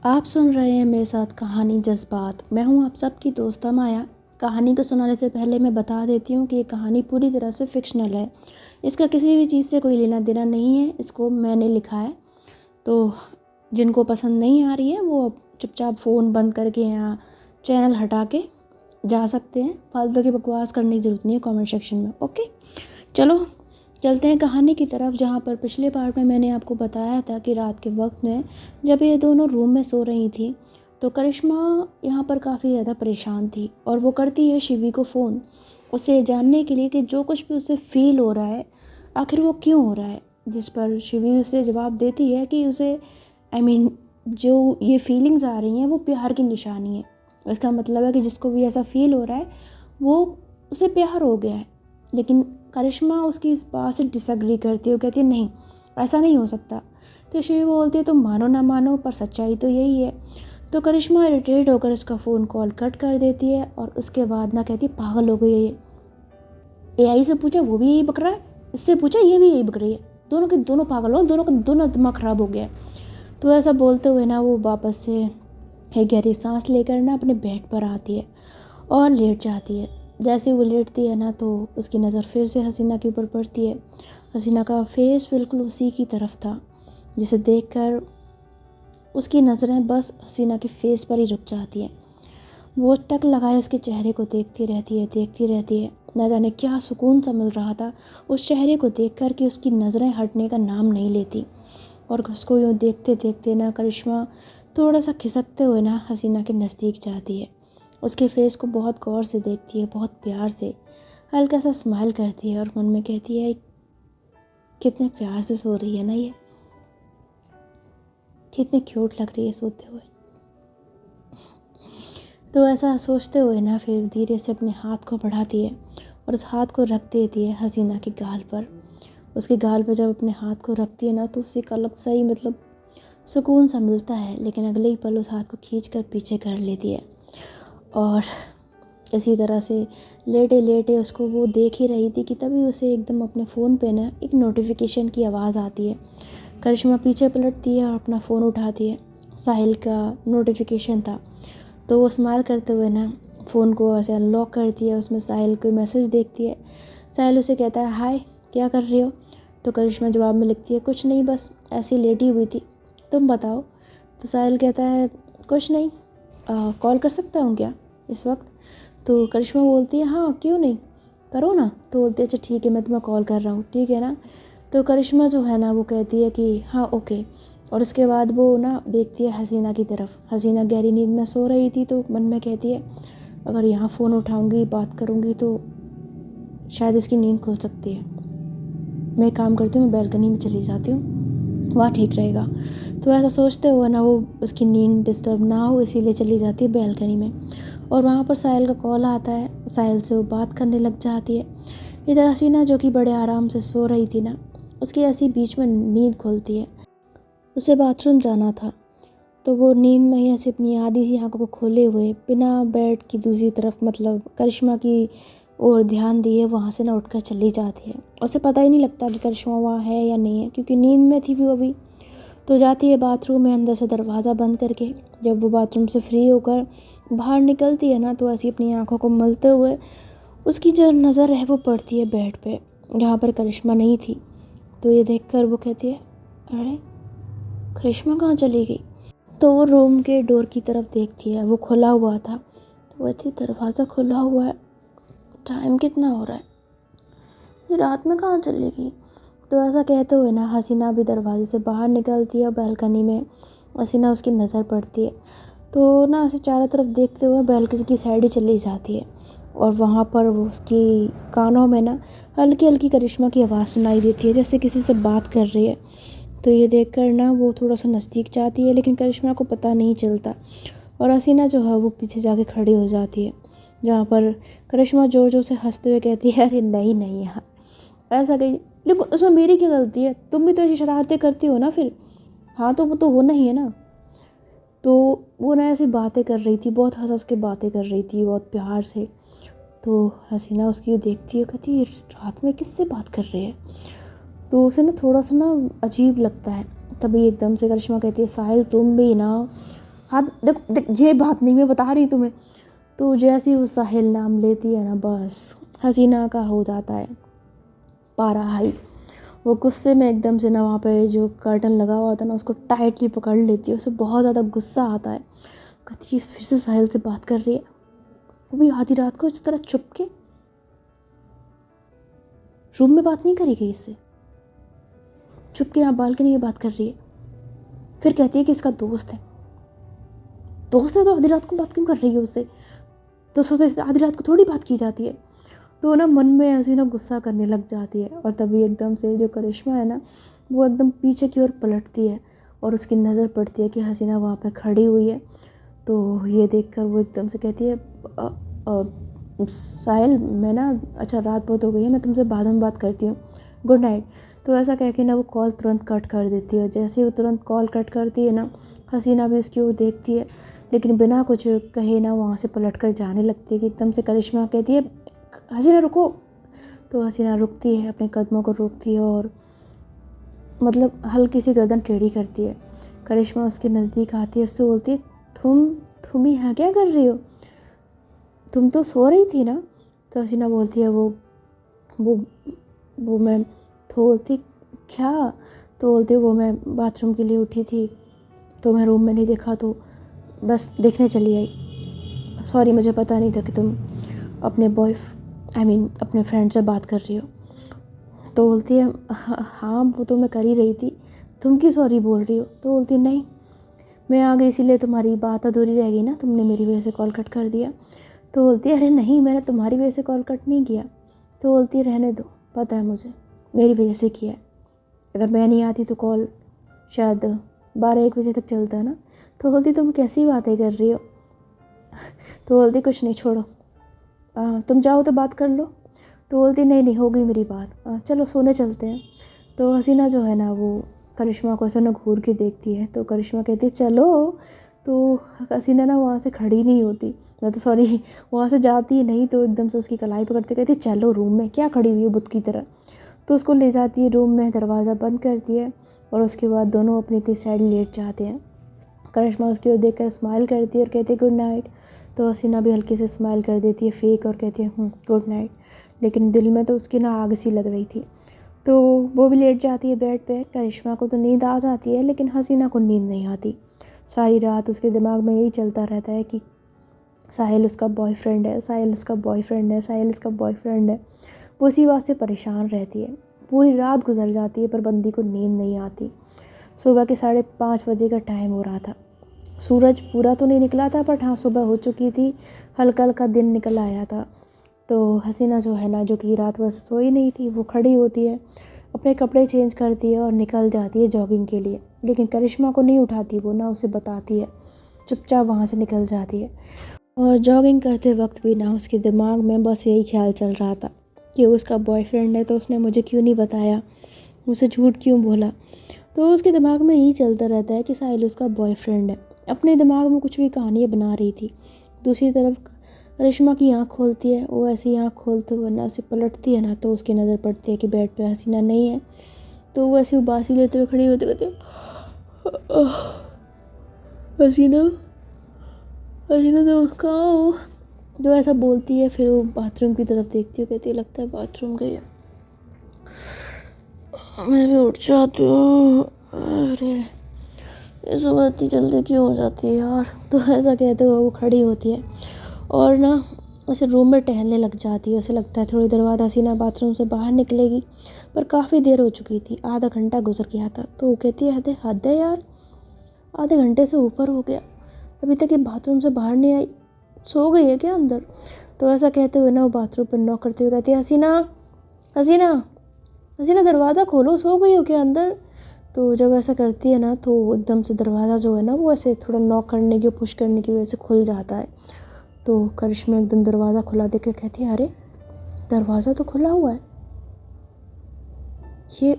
आप सुन रहे हैं मेरे साथ कहानी जज्बात। मैं हूं आप सबकी दोस्त माया। कहानी को सुनाने से पहले मैं बता देती हूं कि ये कहानी पूरी तरह से फिक्शनल है। इसका किसी भी चीज़ से कोई लेना देना नहीं है। इसको मैंने लिखा है, तो जिनको पसंद नहीं आ रही है वो अब चुपचाप फ़ोन बंद करके या चैनल हटा के जा सकते हैं। फालतू की बकवास करने की ज़रूरत नहीं है कमेंट सेक्शन में। ओके, चलो चलते हैं कहानी की तरफ। जहाँ पर पिछले पार्ट में मैंने आपको बताया था कि रात के वक्त में जब ये दोनों रूम में सो रही थी तो करिश्मा यहाँ पर काफ़ी ज़्यादा परेशान थी और वो करती है शिवी को फ़ोन, उसे जानने के लिए कि जो कुछ भी उसे फ़ील हो रहा है आखिर वो क्यों हो रहा है। जिस पर शिवी उसे जवाब देती है कि उसे जो ये फीलिंग्स आ रही हैं वो प्यार की निशानी है। इसका मतलब है कि जिसको भी ऐसा फ़ील हो रहा है वो उसे प्यार हो गया है। लेकिन करिश्मा उसकी इस बात से डिसएग्री करती है। वो कहती है नहीं, ऐसा नहीं हो सकता। तो शिवी बोलती है तुम मानो ना मानो पर सच्चाई तो यही है। तो करिश्मा इरिटेट होकर उसका फ़ोन कॉल कट कर देती है और उसके बाद ना कहती पागल हो गई है ये। एआई से पूछा वो भी यही बक रहा है, इससे पूछा ये भी यही बक रही है, दोनों के दोनों पागल हो, दोनों का दोनों दिमाग ख़राब हो गया है। तो ऐसा बोलते हुए ना वो वापस से एक गहरी सांस लेकर ना अपने बेड पर आती है और लेट जाती है। जैसे वो लेटती है ना तो उसकी नज़र फिर से हसीना के ऊपर पड़ती है। हसीना का फेस बिल्कुल उसी की तरफ था, जिसे देखकर उसकी नज़रें बस हसीना के फेस पर ही रुक जाती हैं। वो टक लगाए उसके चेहरे को देखती रहती है। न जाने क्या सुकून सा मिल रहा था उस चेहरे को देखकर कि उसकी नज़रें हटने का नाम नहीं लेती। और उसको यूँ देखते देखते ना करिश्मा थोड़ा सा खिसकते हुए ना हसीना के नज़दीक जाती है। उसके फेस को बहुत गौर से देखती है, बहुत प्यार से, हल्का सा स्माइल करती है और मन में कहती है कितने प्यार से सो रही है ना ये, कितने क्यूट लग रही है सोते हुए। तो ऐसा सोचते हुए ना फिर धीरे से अपने हाथ को बढ़ाती है और उस हाथ को रख देती है हसीना के गाल पर। उसके गाल पर जब अपने हाथ को रखती है ना तो उसे एक अलग सा ही सुकून सा मिलता है। लेकिन अगले ही पल उस हाथ को खींच कर पीछे कर लेती है और इसी तरह से लेटे लेटे उसको वो देख ही रही थी कि तभी उसे एकदम अपने फ़ोन पे ना एक नोटिफिकेशन की आवाज़ आती है। करिश्मा पीछे पलटती है और अपना फ़ोन उठाती है। साहिल का नोटिफिकेशन था, तो वो स्माइल करते हुए ना फ़ोन को ऐसे अनलॉक करती है। उसमें साहिल कोई मैसेज देखती है। साहिल उसे कहता है हाय, क्या कर रही हो? तो करिश्मा जवाब में लिखती है कुछ नहीं, बस ऐसी लेटी हुई थी, तुम बताओ? तो साहिल कहता है कुछ नहीं, कॉल कर सकता हूँ क्या इस वक्त? तो करिश्मा बोलती है हाँ क्यों नहीं, करो ना। तो बोलती है अच्छा ठीक है, मैं तुम्हें कॉल कर रहा हूँ, ठीक है ना। तो करिश्मा जो है ना वो कहती है कि हाँ ओके। और उसके बाद वो ना देखती है हसीना की तरफ। हसीना गहरी नींद में सो रही थी तो मन में कहती है अगर यहाँ फ़ोन उठाऊँगी बात करूँगी तो शायद इसकी नींद खुल सकती है। मैं एक काम करती हूँ, मैं बैल्कनी में चली जाती हूँ, वहाँ ठीक रहेगा। तो ऐसा सोचते हुए ना वो उसकी नींद डिस्टर्ब ना हो इसीलिए चली जाती है बैल्कनी में। और वहाँ पर साहिल का कॉल आता है। साहिल से वो बात करने लग जाती है। इधर हसीना जो कि बड़े आराम से सो रही थी ना, उसकी ऐसी बीच में नींद खुलती है। उसे बाथरूम जाना था तो वो नींद में ही ऐसे अपनी आधी सी आंखों को खोले हुए बिना बेड की दूसरी तरफ करिश्मा की ओर ध्यान दिए वहाँ से ना उठकर चली जाती है। उसे पता ही नहीं लगता कि करिश्मा वहाँ है या नहीं है, क्योंकि नींद में थी वो अभी। तो जाती है बाथरूम में अंदर से दरवाज़ा बंद करके। जब वो बाथरूम से फ्री होकर बाहर निकलती है ना तो ऐसी अपनी आंखों को मलते हुए उसकी जो नज़र है वो पड़ती है बेड पे, जहाँ पर करिश्मा नहीं थी। तो ये देखकर वो कहती है अरे करिश्मा कहाँ चली गई? तो वो रूम के डोर की तरफ देखती है, वो खुला हुआ था। तो वो थी दरवाज़ा खुला हुआ है, टाइम कितना हो रहा है, ये रात में कहाँ चली गई? तो ऐसा कहते हुए ना हसीना भी दरवाजे से बाहर निकलती है। बैल्कनी में हसीना उसकी नज़र पड़ती है तो ना ऐसे चारों तरफ देखते हुए बैल्कनी की साइड ही चली जाती है। और वहाँ पर वो उसकी कानों में ना हल्की हल्की करिश्मा की आवाज़ सुनाई देती है, जैसे किसी से बात कर रही है। तो ये देखकर ना वो थोड़ा सा नज़दीक जाती है, लेकिन करिश्मा को पता नहीं चलता। और हसीना जो है वो पीछे जाके खड़ी हो जाती है, जहाँ पर करिश्मा जोर जोर से हंसते हुए कहती है अरे नहीं नहीं यार, ऐसा कहीं, लेकिन उसमें मेरी क्या गलती है, तुम भी तो ऐसी शरारतें करती हो ना फिर। हाँ तो वो तो होना ही है ना। तो वो ना ऐसी बातें कर रही थी, बहुत हंस हंस के बातें कर रही थी, बहुत प्यार से। तो हसीना उसकी देखती है, कहती है रात में किससे बात कर रही है? तो उसे ना थोड़ा सा ना अजीब लगता है। तभी एकदम से करिश्मा कहती है साहिल तुम भी ना हाथ देख देख, ये बात नहीं मैं बता रही तुम्हें। तो जैसे ही वो साहिल नाम लेती है ना, बस हसीना का हो जाता है पारा हाई। वो गुस्से में एकदम से ना वहाँ पे जो कर्टन लगा हुआ था ना उसको टाइटली पकड़ लेती है। उसे बहुत ज़्यादा गुस्सा आता है। कहती है फिर से साहिल से बात कर रही है, वो भी आधी रात को इस तरह चुप के। रूम में बात नहीं करी गई इससे, चुप के यहाँ बालकनी में बात कर रही है। फिर कहती है कि इसका दोस्त है। दोस्त है तो आधी रात को बात क्यों कर रही है उससे? दोस्तों से आधी रात को थोड़ी बात की जाती है। तो ना मन में ऐसी ना गुस्सा करने लग जाती है। और तभी एकदम से जो करिश्मा है ना, वो एकदम पीछे की ओर पलटती है और उसकी नज़र पड़ती है कि हसीना वहाँ पे खड़ी हुई है। तो ये देखकर वो एकदम से कहती है साहिल मैं ना, अच्छा रात बहुत हो गई है, मैं तुमसे बाद में बात करती हूँ, गुड नाइट। तो ऐसा कह के ना वो कॉल तुरंत कट कर देती है। जैसे ही वो तुरंत कॉल कट करती है ना, हसीना भी उसकी ओर देखती है, लेकिन बिना कुछ कहे ना वहाँ से पलट कर जाने लगती है। कि एकदम से करिश्मा कहती है हसीना रुको। तो हसीना रुकती है, अपने कदमों को रोकती है और मतलब हल्की सी गर्दन टेढ़ी करती है। करिश्मा उसके नज़दीक आती है, उससे बोलती है तुम यहाँ क्या कर रही हो? तुम तो सो रही थी ना? तो हसीना बोलती है वो वो मैं, तो बोलती क्या? तो बोलती वो मैं बाथरूम के लिए उठी थी तो मैं रूम में नहीं देखा तो बस देखने चली आई। सॉरी मुझे पता नहीं था कि तुम अपने अपने फ्रेंड से बात कर रही हो। तो बोलती है हाँ वो तो मैं कर ही रही थी, तुम क्यों सॉरी बोल रही हो? तो बोलती नहीं मैं आ गई इसीलिए तुम्हारी बात अधूरी रह गई ना, तुमने मेरी वजह से कॉल कट कर दिया। तो बोलती है अरे नहीं मैंने तुम्हारी वजह से कॉल कट नहीं किया। तो बोलती है रहने दो, पता है मुझे मेरी वजह से किया है, अगर मैं नहीं आती तो कॉल शायद 12-1 बजे तक चलता है ना। तो बोलती तुम कैसी बातें कर रही हो? तो बोलती कुछ नहीं छोड़ो, तुम जाओ तो बात कर लो। तो बोलती नहीं नहीं हो गई मेरी बात, चलो सोने चलते हैं। तो हसीना जो है ना वो करिश्मा को ऐसा ना घूर के देखती है। तो करिश्मा कहती है चलो। तो हसीना ना वहाँ से खड़ी नहीं होती, मैं तो सॉरी वहाँ से जाती ही नहीं। तो एकदम से उसकी कलाई पकड़ते कहती चलो रूम में, क्या खड़ी हुई हो बुत की तरह। तो उसको ले जाती है रूम में, दरवाज़ा बंद करती है और उसके बाद दोनों अपनी अपनी साइड लेट जाते हैं। करिश्मा उसकी ओर देखकर स्माइल करती है और कहती है गुड नाइट। तो हसीना भी हल्के से स्माइल कर देती है फेक और कहती है गुड नाइट। लेकिन दिल में तो उसकी ना आग सी लग रही थी। तो वो भी लेट जाती है बेड पे। करिश्मा को तो नींद आ जाती है लेकिन हसीना को नींद नहीं आती। सारी रात उसके दिमाग में यही चलता रहता है कि साहिल उसका बॉयफ्रेंड है, साहिल उसका बॉयफ्रेंड है, साहिल उसका बॉयफ्रेंड है। वो इसी बात से परेशान रहती है। पूरी रात गुजर जाती है पर बंदी को नींद नहीं आती। सुबह के 5:30 बजे का टाइम हो रहा था। सूरज पूरा तो नहीं निकला था बट हाँ सुबह हो चुकी थी, हल्का हल्का दिन निकल आया था। तो हसीना जो है ना, जो कि रात भर सोई नहीं थी, वो खड़ी होती है, अपने कपड़े चेंज करती है और निकल जाती है जॉगिंग के लिए। लेकिन करिश्मा को नहीं उठाती, वो ना उसे बताती है, चुपचाप वहाँ से निकल जाती है। और जॉगिंग करते वक्त भी ना उसके दिमाग में बस यही ख्याल चल रहा था कि उसका बॉयफ्रेंड है तो उसने मुझे क्यों नहीं बताया, मुझसे झूठ क्यों बोला। तो उसके दिमाग में यही चलता रहता है कि साहिल उसका बॉयफ्रेंड है। अपने दिमाग में कुछ भी कहानियाँ बना रही थी। दूसरी तरफ करिश्मा की आँख खोलती है, वो ऐसी आँख खोलते हुए ना उसे पलटती है ना, तो उसकी नज़र पड़ती है कि बेड पे हसीना नहीं है। तो वो ऐसी उबासी लेते हुए खड़ी होती कहती है हसीना, हसीना तुम कहाँ हो? जो ऐसा बोलती है फिर वो बाथरूम की तरफ देखती है, कहती है लगता है बाथरूम गई है, मैं भी उठ जाती हूँ। अरे ये सुबह इतनी जल्दी क्यों हो जाती है यार। तो ऐसा कहते हुए वो खड़ी होती है और ना उसे रूम में टहलने लग जाती है। उसे लगता है थोड़ी देर बाद हसीना बाथरूम से बाहर निकलेगी, पर काफ़ी देर हो चुकी थी, आधा घंटा गुजर गया था। तो वो कहती है हद है यार, आधे घंटे से ऊपर हो गया, अभी तक ये बाथरूम से बाहर नहीं आई, सो गई है क्या अंदर? तो ऐसा कहते हुए ना वो बाथरूम पर नॉक करते हुए कहती है हसीना, हसीना, हसीना दरवाज़ा खोलो, सो गई हो क्या अंदर? तो जब ऐसा करती है ना तो एकदम से दरवाज़ा जो है ना वो ऐसे थोड़ा नॉक करने की, पुश करने की वजह से खुल जाता है। तो करिश्मा एकदम दरवाज़ा खुला देख के कहती है अरे दरवाज़ा तो खुला हुआ है, ये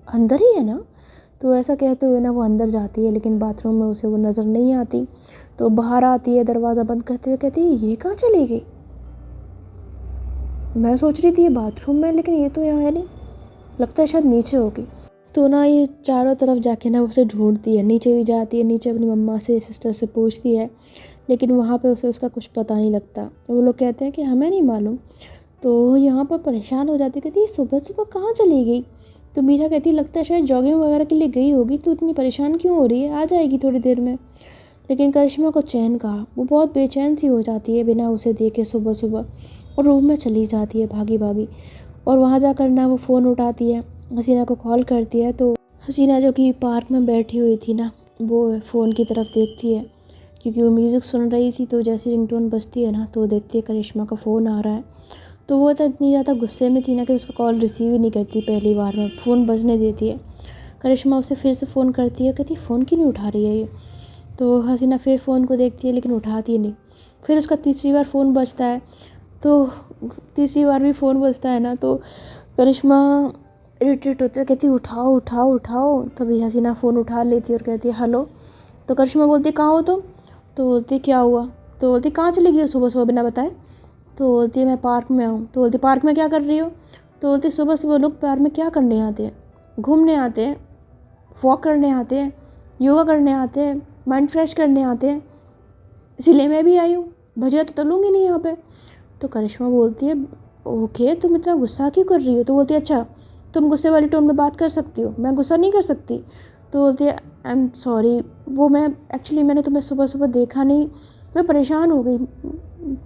अंदर ही है ना? तो ऐसा कहते हुए ना वो अंदर जाती है लेकिन बाथरूम में उसे वो नज़र नहीं आती। तो बाहर आती है दरवाज़ा बंद करते हुए, कहती है ये कहाँ चली गई? मैं सोच रही थी ये बाथरूम में, लेकिन ये तो यहाँ है नहीं, लगता है शायद नीचे होगी। तो ना ये चारों तरफ जाके ना उसे ढूंढती है, नीचे भी जाती है, नीचे अपनी मम्मा से सिस्टर से पूछती है, लेकिन वहाँ पे उसे उसका कुछ पता नहीं लगता। वो लोग कहते हैं कि हमें नहीं मालूम। तो यहाँ पर परेशान हो जाती, कहती है सुबह सुबह कहाँ चली गई। तो मीरा कहती लगता है शायद जॉगिंग वगैरह के लिए गई होगी, तो इतनी परेशान क्यों हो रही है, आ जाएगी थोड़ी देर में। लेकिन करिश्मा को चैन कहाँ, वो बहुत बेचैन सी हो जाती है बिना उसे देखे सुबह सुबह, और रूम में चली जाती है भागी भागी। और वहाँ जाकर ना वो फ़ोन उठाती है, हसीना को कॉल करती है। तो हसीना जो कि पार्क में बैठी हुई थी ना, वो फ़ोन की तरफ देखती है, क्योंकि वो म्यूज़िक सुन रही थी। तो जैसे रिंगटोन बजती है ना, तो देखती है करिश्मा का फ़ोन आ रहा है। तो वो तो इतनी ज़्यादा गुस्से में थी ना कि उसका कॉल रिसीव ही नहीं करती, पहली बार में फ़ोन बजने देती है। करिश्मा उसे फिर से फ़ोन करती है, कहती फ़ोन क्यों नहीं उठा रही है ये। तो हसीना फिर फ़ोन को देखती है लेकिन उठाती ही नहीं। फिर उसका तीसरी बार फ़ोन बजता है, तो तीसरी बार भी फ़ोन बजता है ना, तो करिश्मा इरिटेट होती है, कहती उठाओ उठाओ उठाओ। तभी हसीना फ़ोन उठा लेती है और कहती है हेलो। तो करिश्मा बोलती कहाँ हो तुम। तो बोलती क्या हुआ। तो बोलती कहाँ चली गई हो सुबह सुबह बिना बताए। तो बोलती है मैं पार्क में हूँ। तो बोलती पार्क में क्या कर रही हो। तो बोलती सुबह सुबह लोग पार्क में क्या करने आते हैं, घूमने आते हैं, वॉक करने आते हैं, योगा करने आते हैं, माइंड फ्रेश करने आते हैं, इसलिए मैं भी आई हूँ, भजिया तो तलूँगी नहीं यहाँ पे। तो करिश्मा बोलती है ओके, तुम इतना गुस्सा क्यों कर रही हो। तो बोलती है अच्छा तुम गुस्से वाली टोन में बात कर सकती हो, मैं गुस्सा नहीं कर सकती। तो बोलती है आई एम सॉरी, वो मैं एक्चुअली मैंने तुम्हें सुबह सुबह देखा नहीं, मैं परेशान हो गई,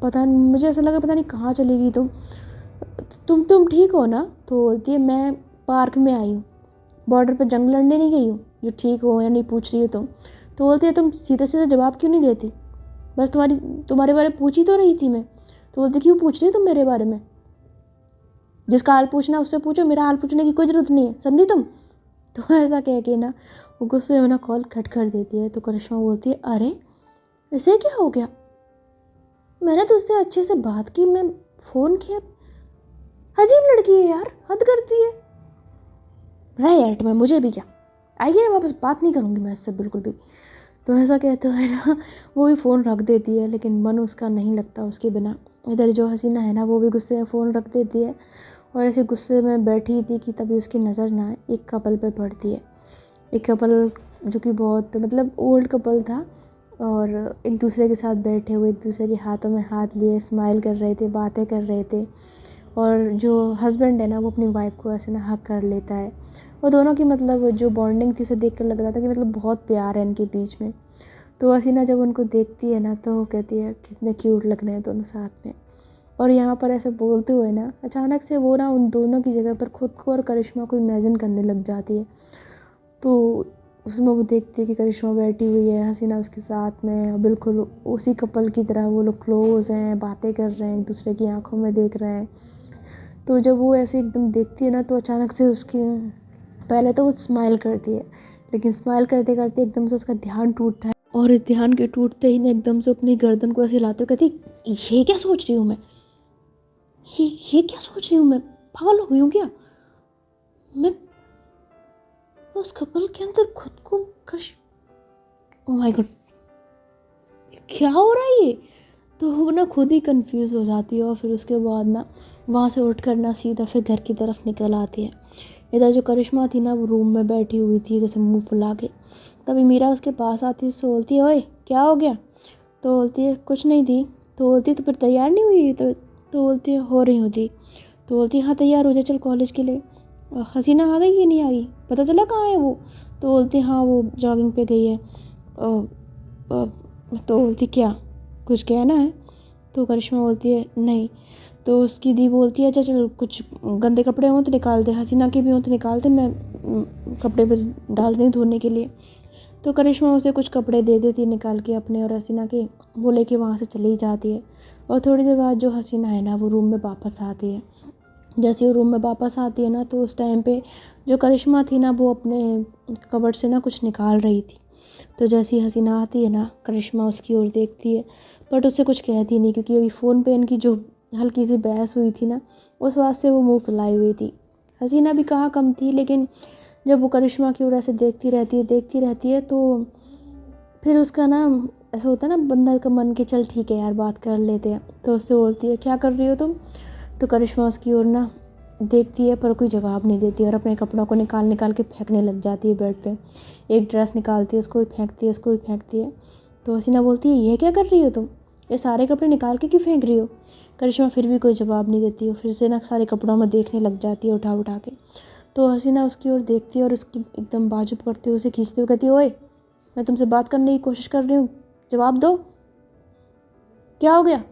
पता नहीं मुझे ऐसा लगा पता नहीं कहाँ चली गई तुम ठीक हो ना। तो बोलती है मैं पार्क में आई हूँ, बॉर्डर पर जंग लड़ने नहीं गई हूँ जो ठीक हो या नहीं पूछ रही हो तुम। तो बोलती है तुम सीधे सीधे जवाब क्यों नहीं देती, बस तुम्हारे बारे में पूछ ही तो रही थी मैं। तो बोलती क्यों पूछ रही हो तुम मेरे बारे में, जिसका हाल पूछना उससे पूछो, मेरा हाल पूछने की कोई ज़रूरत नहीं है, समझी तुम। तो ऐसा कह के ना वो गुस्से में ना कॉल कट कर देती है। तो करिश्मा बोलती है अरे इसे क्या हो गया, मैंने तो उससे अच्छे से बात की, मैं फ़ोन किया, अजीब लड़की है यार, हद करती है। रह यार मैं, मुझे भी क्या, आइए ना वापस, बात नहीं करूँगी मैं इससे बिल्कुल भी। तो ऐसा कहते हुए ना वो भी फ़ोन रख देती है, लेकिन मन उसका नहीं लगता उसके बिना। इधर जो हसीना है ना, वो भी गुस्से में फ़ोन रख देती है, और ऐसे गुस्से में बैठी थी कि तभी उसकी नज़र ना एक कपल पे पड़ती है। एक कपल जो कि बहुत मतलब ओल्ड कपल था, और एक दूसरे के साथ बैठे हुए, एक दूसरे के हाथों में हाथ लिए स्माइल कर रहे थे, बातें कर रहे थे। और जो हस्बैंड है ना, वो अपनी वाइफ को ऐसे ना हक कर लेता है। और दोनों की मतलब जो बॉन्डिंग थी उसे देख कर लग रहा था कि मतलब बहुत प्यार है इनके बीच में। तो हसीना जब उनको देखती है ना, तो वो कहती है कितने क्यूट लग रहे हैं दोनों साथ में। और यहाँ पर ऐसे बोलते हुए ना अचानक से वो ना उन दोनों की जगह पर खुद को और करिश्मा को इमेजिन करने लग जाती है। तो उसमें वो देखती है कि करिश्मा बैठी हुई है, हसीना उसके साथ में, और बिल्कुल उसी कपल की तरह वो लोग क्लोज हैं, बातें कर रहे हैं, एक दूसरे की आंखों में देख रहे हैं। तो जब वो ऐसे एकदम देखती है ना, तो अचानक से उसकी, पहले तो वो स्माइल करती है, लेकिन स्माइल करते करते एकदम से उसका ध्यान टूटता है, और इस ध्यान के टूटते ही ना एकदम से अपनी गर्दन को ऐसे हिलाते हुए कहती ये क्या सोच रही हूँ मैं, ये क्या सोच रही हूँ मैं, पागल हो गई हूँ क्या मैं उस कपल के अंदर खुद को क्रश, ओह माय गॉड क्या हो रहा है ये। तो वो ना खुद ही कंफ्यूज हो जाती है, और फिर उसके बाद ना वहाँ से उठ कर ना सीधा फिर घर की तरफ निकल आती है। इधर जो करिश्मा थी ना, वो रूम में बैठी हुई थी जैसे मुंह फुला के। तभी मीरा उसके पास आती है, उससे बोलती है ओए क्या हो गया। तो बोलती है कुछ नहीं थी। तो बोलती है तो फिर तैयार नहीं हुई। तो बोलती है हो रही होती। तो बोलती है हाँ तैयार हो जा चल कॉलेज के लिए। हसीना आ गई कि नहीं आ गई, पता चला कहाँ है वो। तो बोलती है हाँ वो जॉगिंग पे गई है। तो बोलती क्या कुछ कहना है। तो करिश्मा बोलती है नहीं। तो उसकी दी बोलती है अच्छा चल कुछ गंदे कपड़े हों तो निकाल दे, हसीना के भी हों तो निकाल दे, मैं कपड़े पे डाल रही हूँ धोने के लिए। तो करिश्मा उसे कुछ कपड़े दे देती है निकाल के अपने और हसीना के, वो लेके वहाँ से चली जाती है। और थोड़ी देर बाद जो हसीना है ना, वो रूम में वापस आती है। जैसे वो रूम में वापस आती है ना, तो उस टाइम पे जो करिश्मा थी ना, वो अपने कबर्ड से ना कुछ निकाल रही थी। तो जैसी हसीना आती है ना, करिश्मा उसकी ओर देखती है, बट उससे कुछ कहती नहीं, क्योंकि अभी फ़ोन पे इनकी जो हल्की सी बहस हुई थी ना, उस वास्ते वो मुंह फुलाई हुई थी। हसीना भी कहाँ कम थी, लेकिन जब वो करिश्मा की ओर ऐसे देखती रहती है तो फिर उसका ना ऐसा होता है ना बंदा का मन के चल ठीक है यार बात कर लेते हैं। तो उससे बोलती है क्या कर रही हो तुम। तो करिश्मा उसकी ओर ना देखती है पर कोई जवाब नहीं देती और अपने कपड़ों को निकाल निकाल के फेंकने लग जाती है बेड पे। एक ड्रेस निकालती है, उसको भी फेंकती है, उसको भी फेंकती है। तो हसीना बोलती है ये क्या कर रही हो तुम, ये सारे कपड़े निकाल के क्यों फेंक रही हो। करिश्मा फिर भी कोई जवाब नहीं देती है, फिर से ना सारे कपड़ों में देखने लग जाती है उठा उठा के। तो हसीना उसकी ओर देखती है और उसकी एकदम बाजू पकड़ते हुए उसे खींचते हुए कहती है ओए, मैं तुमसे बात करने की कोशिश कर रही हूँ, जवाब दो, क्या हो गया,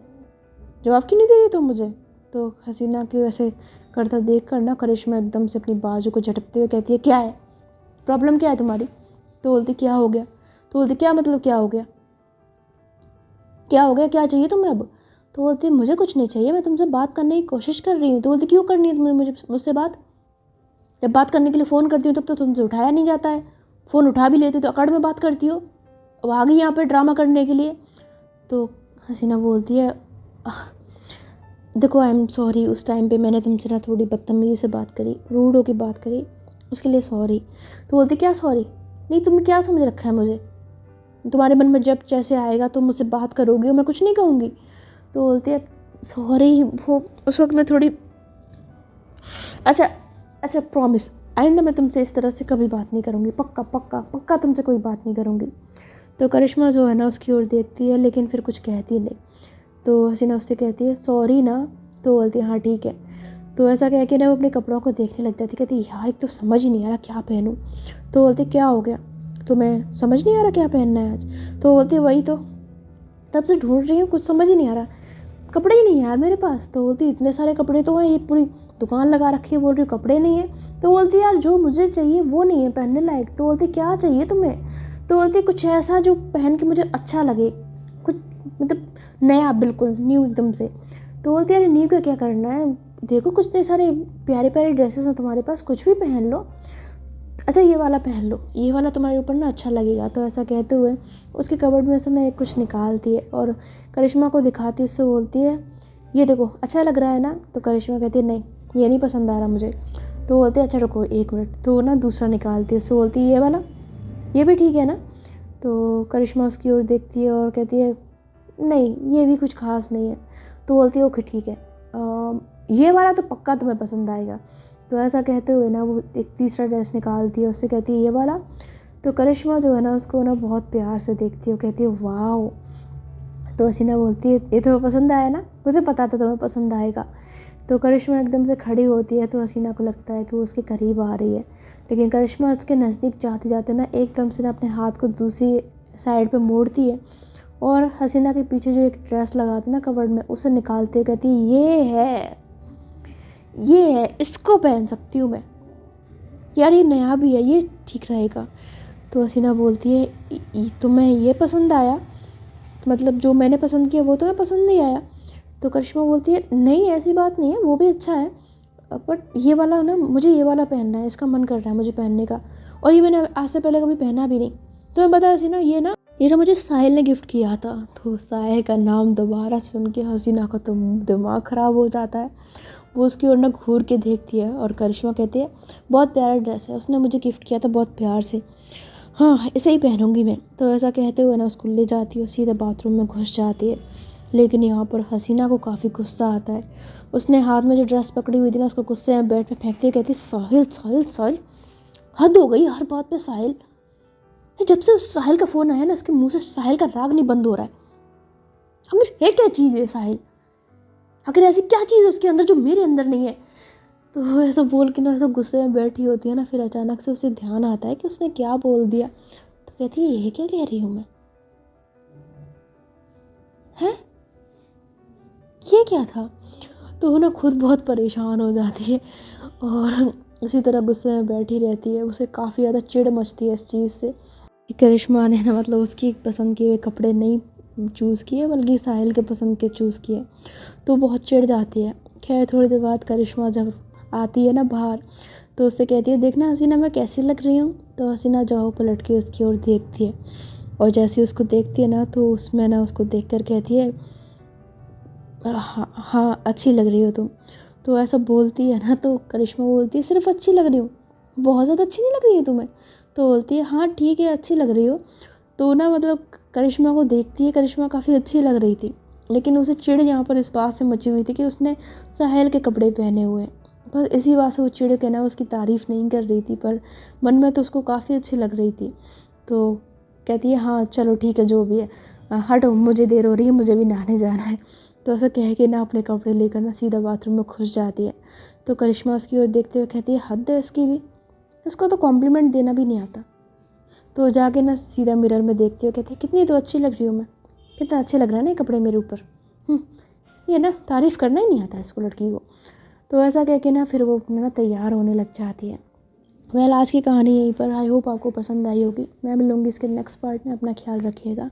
जवाब क्यों नहीं दे रही तुम मुझे। तो हसीना की ऐसे करता देख कर ना करिश्मा एकदम से अपनी बाजू को झटकते हुए कहती है क्या है, प्रॉब्लम क्या है तुम्हारी। तो बोलती क्या हो गया। तो बोलती क्या मतलब क्या हो गया, क्या हो गया, क्या चाहिए तुम्हें अब। तो बोलती मुझे कुछ नहीं चाहिए, मैं तुमसे बात करने की कोशिश कर रही हूँ। तो बोलती क्यों करनी है तुम्हें मुझसे बात, जब बात करने के लिए फ़ोन करती हूँ तब तो तुमसे उठाया नहीं जाता है, फ़ोन उठा भी लेती तो अकड़ में बात करती हो, अब आ गई यहाँ पर ड्रामा करने के लिए। तो हसीना बोलती है देखो आई एम सॉरी, उस टाइम पे मैंने तुमसे ना थोड़ी बदतमीज़ी से बात करी, रूड होकर बात करी, उसके लिए सॉरी। तो बोलती क्या सॉरी, नहीं तुमने क्या समझ रखा है मुझे, तुम्हारे मन में जब जैसे आएगा तुम मुझसे बात करोगी और मैं कुछ नहीं कहूँगी। तो बोलती है सॉरी, वो उस वक्त मैं थोड़ी अच्छा अच्छा प्रॉमिस आइंदा मैं तुमसे इस तरह से कभी बात नहीं करूँगी, पक्का पक्का पक्का तुमसे कोई बात नहीं करूँगी। तो करिश्मा जो है ना उसकी ओर देखती है लेकिन फिर कुछ कहती नहीं। तो हसीना उससे कहती है सॉरी ना। तो बोलती है हाँ ठीक है। तो ऐसा कह के ना वो अपने कपड़ों को देखने लग जाती, कहती यार एक तो समझ ही नहीं आ रहा क्या पहनूं। तो बोलती क्या हो गया, तो मैं समझ नहीं आ रहा क्या पहनना है आज। तो बोलती वही तो तब से ढूंढ रही हूँ, कुछ समझ ही नहीं आ रहा, कपड़े ही नहीं है यार मेरे पास। तो बोलती इतने सारे कपड़े तो हैं, ये पूरी दुकान लगा रखी है, बोल रही कपड़े नहीं है। तो बोलती यार जो मुझे चाहिए वो नहीं है पहनने लायक। तो बोलती क्या चाहिए तुम्हें। तो बोलती कुछ ऐसा जो पहन के मुझे अच्छा लगे, कुछ मतलब नया, बिल्कुल न्यू एकदम से। तो बोलती यार न्यू का क्या करना है, देखो कुछ इतने सारे प्यारे प्यारे ड्रेसेस हैं तुम्हारे पास, कुछ भी पहन लो, अच्छा ये वाला पहन लो, ये वाला तुम्हारे ऊपर ना अच्छा लगेगा। तो ऐसा कहते हुए उसके कबर्ड में से ना एक कुछ निकालती है और करिश्मा को दिखाती है, उससे बोलती है ये देखो अच्छा लग रहा है ना। तो करिश्मा कहती है नहीं ये नहीं पसंद आ रहा मुझे। तो बोलती है अच्छा रुको एक मिनट। तो वो ना दूसरा निकालती है, उससे बोलती है ये वाला, ये भी ठीक है ना। तो करिश्मा उसकी ओर देखती है और कहती है नहीं ये भी कुछ खास नहीं है। तो बोलती है ओके ठीक है, ये वाला तो पक्का तुम्हें पसंद आएगा। तो ऐसा कहते हुए ना वो एक तीसरा ड्रेस निकालती है, उससे कहती है ये वाला। तो करिश्मा जो है ना उसको ना बहुत प्यार से देखती है, कहती है वाह। तो हसीना बोलती है ये तुम्हें पसंद आया ना, मुझे पता था तुम्हें पसंद आएगा। तो करिश्मा एकदम से खड़ी होती है, तो हसीना को लगता है कि वो उसके करीब आ रही है, लेकिन करिश्मा उसके नज़दीक जाते जाते ना एकदम से ना अपने हाथ को दूसरी साइड पे मोड़ती है और हसीना के पीछे जो एक ड्रेस लगाती ना कवर्ड में, उसे निकालते हुए कहती है ये है, इसको पहन सकती हूँ मैं, यार ये नया भी है, ये ठीक रहेगा। तो हसीना बोलती है तुम्हें ये पसंद आया, मतलब जो मैंने पसंद किया वो तुम्हें पसंद नहीं आया। तो करिश्मा बोलती है नहीं ऐसी बात नहीं है, वो भी अच्छा है, बट ये वाला ना मुझे ये वाला पहनना है, इसका मन कर रहा है मुझे पहनने का, और ये मैंने आज से पहले कभी पहना भी नहीं। तो मैं बता हसीना ये ना मुझे साहिल ने गिफ्ट किया था। तो साहिल का नाम दोबारा सुन के हसीना का तो दिमाग ख़राब हो जाता है। वो उसकी ओर ना घूर के देखती है और करिश्मा कहती है बहुत प्यारा ड्रेस है, उसने मुझे गिफ्ट किया था बहुत प्यार से, हाँ इसे ही पहनूंगी मैं। तो ऐसा कहते हुए ना उसको ले जाती है, सीधे बाथरूम में घुस जाती है। लेकिन यहाँ पर हसीना को काफ़ी गुस्सा आता है, उसने हाथ में जो ड्रेस पकड़ी हुई थी ना उसको गुस्से में बेड पे फेंकती है, कहती साहिल साहिल साहिल, हद हो गई हर बात पे साहिल। जब से उस साहिल का फ़ोन आया ना इसके मुंह से साहिल का राग नहीं बंद हो रहा है। आखिर है क्या चीज़ है साहिल, आखिर ऐसी क्या चीज़ है उसके अंदर जो मेरे अंदर नहीं है। तो ऐसा बोल के ना तो गुस्से में बैठी होती है ना, फिर अचानक से उसे ध्यान आता है कि उसने क्या बोल दिया। तो कहती है ये क्या कह रही हूँ मैं, हैं ये क्या था। तो वो ना खुद बहुत परेशान हो जाती है और उसी तरह गुस्से में बैठी रहती है। उसे काफ़ी ज़्यादा चिढ़ मचती है इस चीज़ से कि करिश्मा ने ना मतलब उसकी पसंद किए हुए कपड़े नहीं चूज़ किए बल्कि साहिल के पसंद के चूज़ किए। तो बहुत चिढ़ जाती है। खैर थोड़ी देर बाद करिश्मा जब आती है ना बाहर, तो उससे कहती है देखना हसीना मैं कैसी लग रही हूँ। तो हसीना जाओ पलट के उसकी ओर देखती है और जैसे उसको देखती है ना तो उसमें ना उसको देख कर कहती है हाँ हाँ अच्छी लग रही हो तुम। तो ऐसा बोलती है ना तो करिश्मा बोलती है सिर्फ अच्छी लग रही हूँ, बहुत ज़्यादा अच्छी नहीं लग रही है तुम्हें। तो बोलती है हाँ ठीक है अच्छी लग रही हो। तो ना मतलब करिश्मा को देखती है, करिश्मा काफ़ी अच्छी लग रही थी, लेकिन उसे चिढ़ यहाँ पर इस बात से मची हुई थी कि उसने साहिल के कपड़े पहने हुए हैं। बस इसी बात से वो चिढ़ के ना उसकी तारीफ़ नहीं कर रही थी, पर मन में तो उसको काफ़ी अच्छी लग रही थी। तो कहती है हाँ चलो ठीक है जो भी है, हटो मुझे देर हो रही है, मुझे भी नहाने जाना है। तो ऐसा कह के ना अपने कपड़े लेकर ना सीधा बाथरूम में घुस जाती है। तो करिश्मा उसकी ओर देखते हुए कहती है हद है इसकी भी, इसको तो कॉम्प्लीमेंट देना भी नहीं आता। तो जाके ना सीधा मिरर में देखती हो कहती है कितनी तो अच्छी लग रही हूँ मैं, कितना अच्छे लग रहा है ना ये कपड़े मेरे ऊपर। ये ना तारीफ़ करना ही नहीं आता इसको लड़की को। तो ऐसा कह के ना फिर वो अपने ना तैयार होने लग जाती है। वेल आज की कहानी यहीं पर, आई होप आपको पसंद आई होगी। मैं मिलूँगी इसके नेक्स्ट पार्ट में, अपना ख्याल रखिएगा।